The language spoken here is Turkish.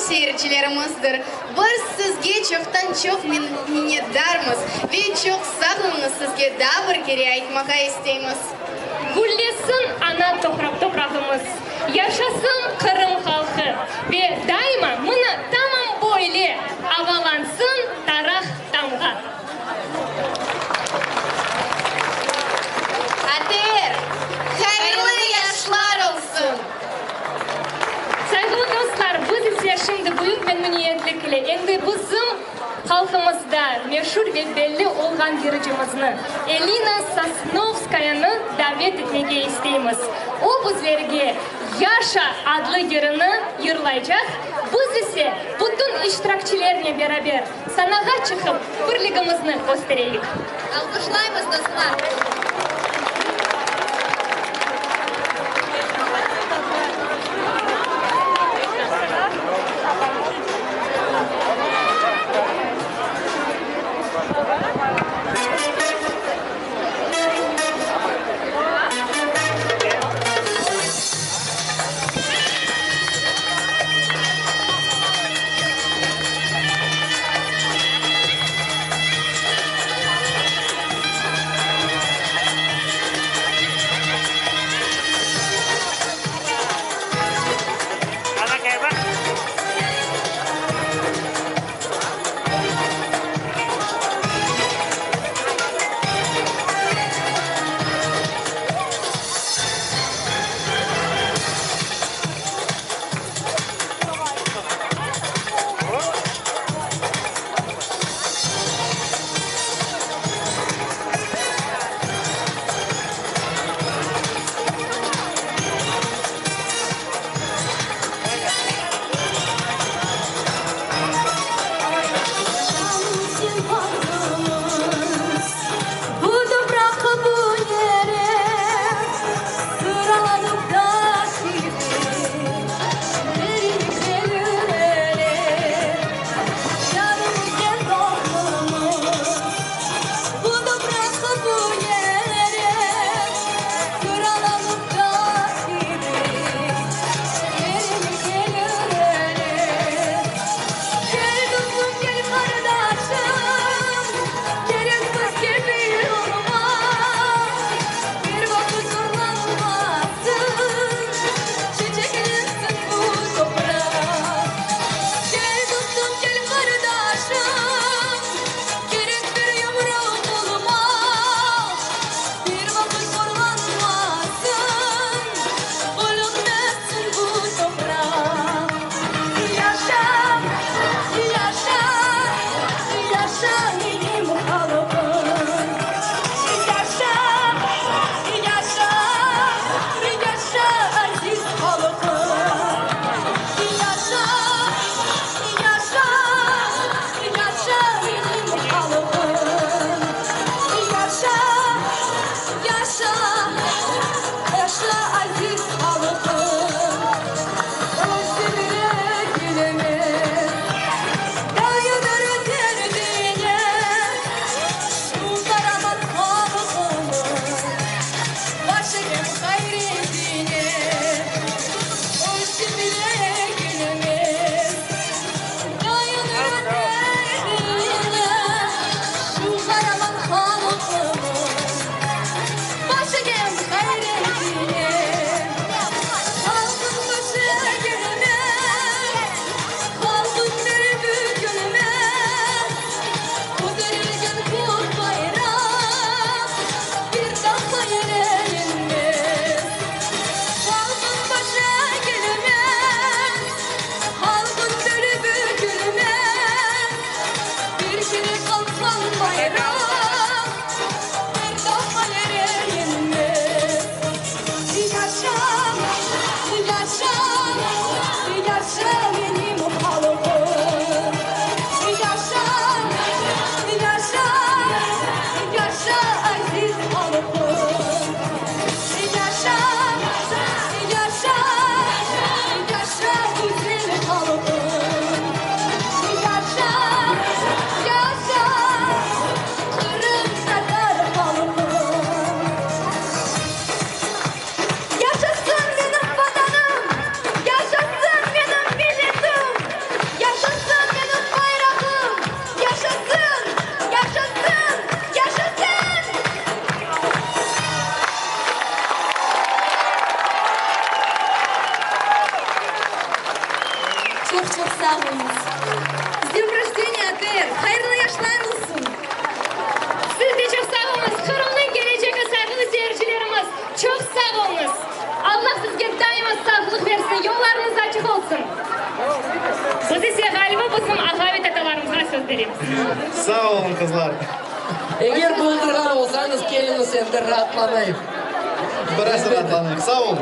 seyircilerimizdir. Bir sizge çoxtan çox minnetdarmız ve çok sağlığınız sizge daha bir kere aytmaka isteyimiz. Gullesin ana toprağımız, yaşasın Kırım halkı ve daima mını tamam boylu avalansın taraf tamga. Ater, hayırlı yaşlar olsun. Saygılı dostlar, biz ise şimdi büyük memnuniyetlikle endi bizim halkımızda meşhur ve belli olgan yürücümüzni Elina Sosnovskaya'nı davet etmeye isteyimiz. O bizlerge Yaşa adlı yerini yırlayacak. Biz ise bütün iştirakçilerine beraber sanaga çıkıp birligimizni göstereyik. Alkışlayımız dostlar. Ага bizim ağa ve tatalarımıza söz veririz. Sağ olun kızlar. Eğer buldurgan olsanız keliniz ender rahatlamayın. Biraz rahatlanın. Sağ olun.